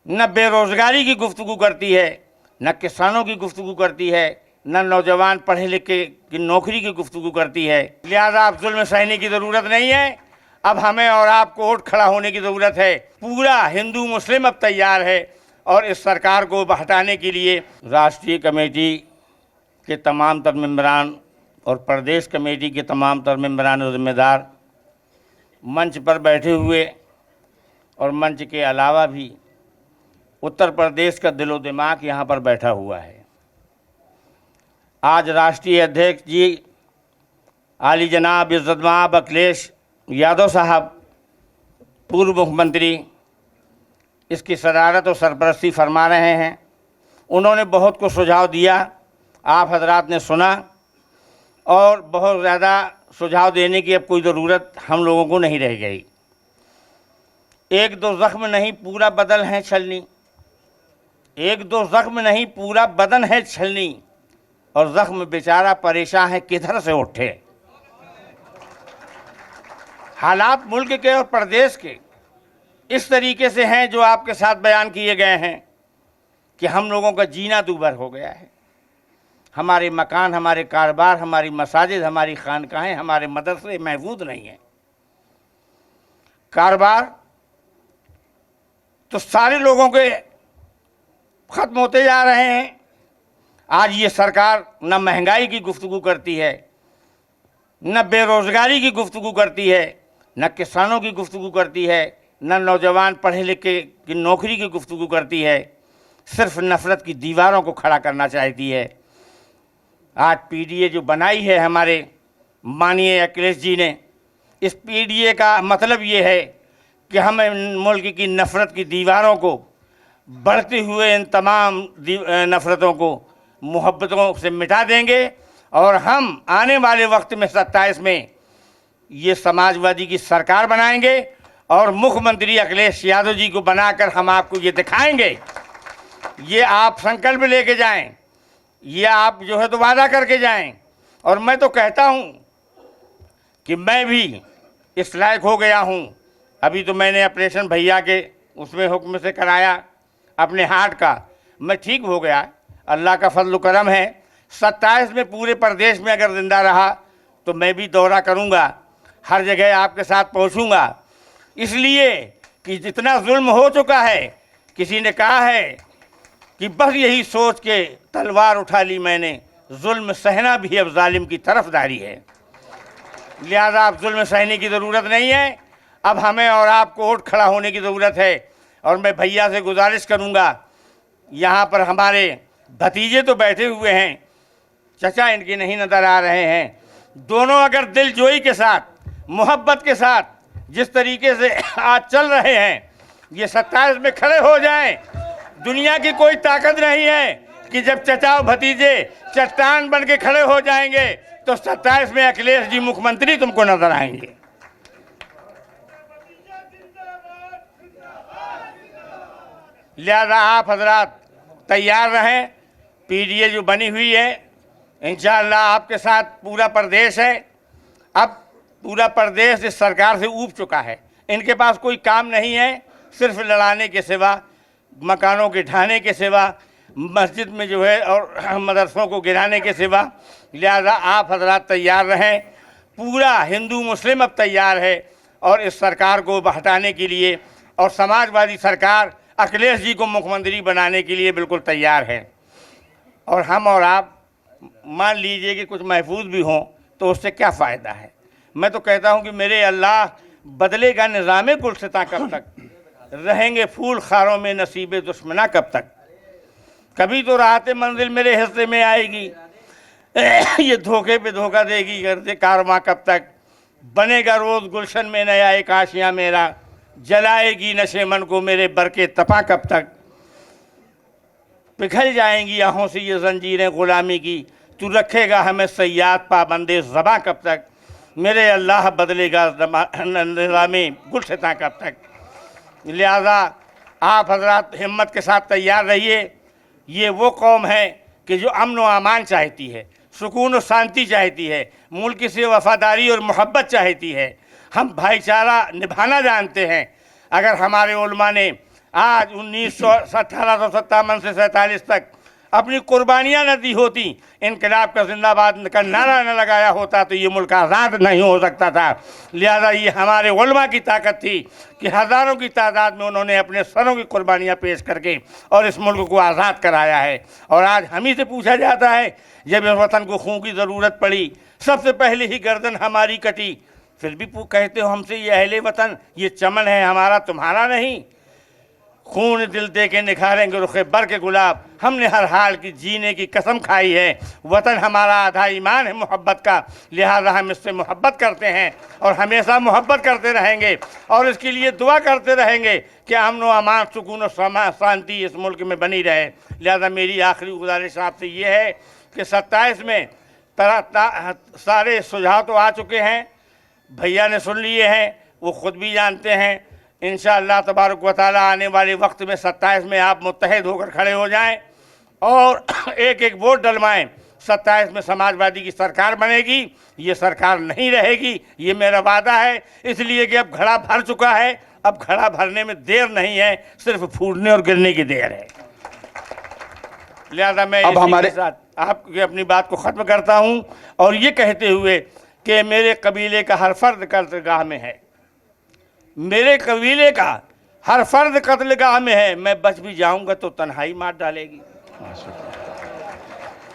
न बेरोजगारी की गुफ्तगू करती है, न किसानों की गुफ्तगू करती है, न नौजवान पढ़े लिखे की नौकरी की गुफ्तगू करती है। लिहाजा अब जुल्म सहने की ज़रूरत नहीं है। अब हमें और आपको उठ खड़ा होने की ज़रूरत है। पूरा हिंदू मुस्लिम अब तैयार है और इस सरकार को हटाने के लिए राष्ट्रीय कमेटी के तमाम तर मेंबरान और प्रदेश कमेटी के तमाम तर मेंबरान और जिम्मेदार मंच पर बैठे हुए और मंच के अलावा भी उत्तर प्रदेश का दिलो दिमाग यहाँ पर बैठा हुआ है। आज राष्ट्रीय अध्यक्ष जी आली जनाब इज़्ज़त-माब अखिलेश यादव साहब, पूर्व मुख्यमंत्री, इसकी शरारत और सरपरस्ती फरमा रहे हैं। उन्होंने बहुत कुछ सुझाव दिया, आप हजरात ने सुना, और बहुत ज़्यादा सुझाव देने की अब कोई ज़रूरत हम लोगों को नहीं रह गई। एक दो ज़ख्म नहीं पूरा बदन है छलनी, एक दो ज़ख्म नहीं पूरा बदन है छलनी, और ज़ख्म बेचारा परेशान है किधर से उठे। हालात मुल्क के और प्रदेश के इस तरीके से हैं जो आपके साथ बयान किए गए हैं कि हम लोगों का जीना दूभर हो गया है। हमारे मकान, हमारे कारोबार, हमारी मसाजिद, हमारी खानकाहें, हमारे मदरसे महफूज नहीं हैं। कारोबार तो सारे लोगों के ख़त्म होते जा रहे हैं। आज ये सरकार न महंगाई की गुफ्तगू करती है, न बेरोज़गारी की गुफ्तगू करती है, न किसानों की गुफ्तगू करती है, न नौजवान पढ़े लिखे की नौकरी की गुफ्तगू करती है। सिर्फ नफ़रत की दीवारों को खड़ा करना चाहती है। आज पीडीए जो बनाई है हमारे माननीय अखिलेश जी ने, इस पीडीए का मतलब ये है कि हम मुल्क की नफ़रत की दीवारों को, बढ़ते हुए इन तमाम नफ़रतों को मोहब्बतों से मिटा देंगे और हम आने वाले वक्त में 27 में ये समाजवादी की सरकार बनाएंगे और मुख्यमंत्री अखिलेश यादव जी को बनाकर हम आपको ये दिखाएंगे। ये आप संकल्प लेके जाएं, ये आप जो है तो वादा करके जाएं। और मैं तो कहता हूँ कि मैं भी इस लायक हो गया हूँ। अभी तो मैंने ऑपरेशन भैया के उसमें हुक्म से कराया अपने हार्ट का, मैं ठीक हो गया, अल्लाह का फजल करम है। 27 में पूरे प्रदेश में अगर ज़िंदा रहा तो मैं भी दौरा करूँगा, हर जगह आपके साथ पहुँचूँगा। इसलिए कि जितना जुल्म हो चुका है, किसी ने कहा है कि बस यही सोच के तलवार उठा ली मैंने, जुल्म सहना भी अब जालिम की तरफदारी है। लिहाजा अब जुल्म सहने की ज़रूरत नहीं है। अब हमें और आपको उठ खड़ा होने की ज़रूरत है। और मैं भैया से गुजारिश करूँगा, यहाँ पर हमारे भतीजे तो बैठे हुए हैं, चचा इनके नहीं नज़र आ रहे हैं। दोनों अगर दिलजोई के साथ, मोहब्बत के साथ जिस तरीके से आज चल रहे हैं, ये 27 में खड़े हो जाएं। दुनिया की कोई ताकत नहीं है कि जब चचा और भतीजे चट्टान बन के खड़े हो जाएंगे तो 27 में अखिलेश जी मुख्यमंत्री तुमको नजर आएंगे। लिहाजा आप हजरात तैयार रहें। पीडीए जो बनी हुई है, इंशाअल्लाह आपके साथ पूरा प्रदेश है। अब पूरा प्रदेश इस सरकार से ऊब चुका है। इनके पास कोई काम नहीं है सिर्फ लड़ाने के सिवा, मकानों के ढाने के सिवा, मस्जिद में जो है और मदरसों को गिराने के सिवा। लिहाजा आप हजरात तैयार रहें। पूरा हिंदू मुस्लिम अब तैयार है और इस सरकार को हटाने के लिए, और समाजवादी सरकार अखिलेश जी को मुख्यमंत्री बनाने के लिए बिल्कुल तैयार है। और हम और आप मान लीजिए कि कुछ महफूज भी हों तो उससे क्या फ़ायदा है। मैं तो कहता हूं कि मेरे अल्लाह बदलेगा निज़ामे गुलसिता कब तक, रहेंगे फूल खारों में नसीबे दुश्मना कब तक। कभी तो राहत मंजिल मेरे हिस्से में आएगी, ये धोखे पे धोखा देगी करते कारवां कब तक। बनेगा रोज़ गुलशन में नया एक आशियाँ मेरा, जलाएगी नशे मन को मेरे बरके तपा कब तक। पिघल जाएंगी आहों से ये जंजीरें ग़ुलामी की, तू रखेगा हमें सयाद पाबंदे ज़बां कब तक। मेरे अल्लाह बदलेगा निज़ामे गुलसिता कब तक। लिहाजा आप हजरात हिम्मत के साथ तैयार रहिए। ये वो कौम है कि जो अमन व अमान चाहती है, सुकून और शांति चाहती है, मुल्क से वफादारी और मोहब्बत चाहती है। हम भाईचारा निभाना जानते हैं। अगर हमारे उलमा ने आज 1857 से 47 तक अपनी कुर्बानियां न दी होती, इनकलाब का जिंदाबाद का नारा न लगाया होता तो ये मुल्क आज़ाद नहीं हो सकता था। लिहाजा ये हमारे उलमा की ताकत थी कि हज़ारों की तादाद में उन्होंने अपने सरों की कुर्बानियां पेश करके और इस मुल्क को आज़ाद कराया है। और आज हम ही से पूछा जाता है, जब इस वतन को खून की ज़रूरत पड़ी सबसे पहले ही गर्दन हमारी कटी, फिर भी कहते हो हमसे ये अहले वतन, ये चमन है हमारा तुम्हारा नहीं। खून दिल दे के निखारेंगे रुखे बर के गुलाब, हमने हर हाल की जीने की कसम खाई है। वतन हमारा आधा ईमान है मोहब्बत का, लिहाजा हम इससे मोहब्बत करते हैं और हमेशा मोहब्बत करते रहेंगे और इसके लिए दुआ करते रहेंगे कि अमन व अमान, सुकून और शांति इस मुल्क में बनी रहे। लिहाजा मेरी आखिरी गुजारिश आपसे ये है कि 27 में सारे सुझाव तो आ चुके हैं, भैया ने सुन लिए हैं, वो ख़ुद भी जानते हैं। इंशाअल्लाह तबारक व तआला आने वाले वक्त में 27 में आप मुत्तहिद होकर खड़े हो जाएं और एक एक वोट डलवाएं। 27 में समाजवादी की सरकार बनेगी, ये सरकार नहीं रहेगी, ये मेरा वादा है। इसलिए कि अब घड़ा भर चुका है, अब घड़ा भरने में देर नहीं है, सिर्फ फूटने और गिरने की देर है। लिहाजा मैं अब हमारे साथ आपकी अपनी बात को ख़त्म करता हूँ और ये कहते हुए कि मेरे कबीले का हर फर्द कत्लगाह में है, मेरे कबीले का हर फर्द कत्लगाह में है, मैं बच भी जाऊंगा तो तन्हाई मार डालेगी।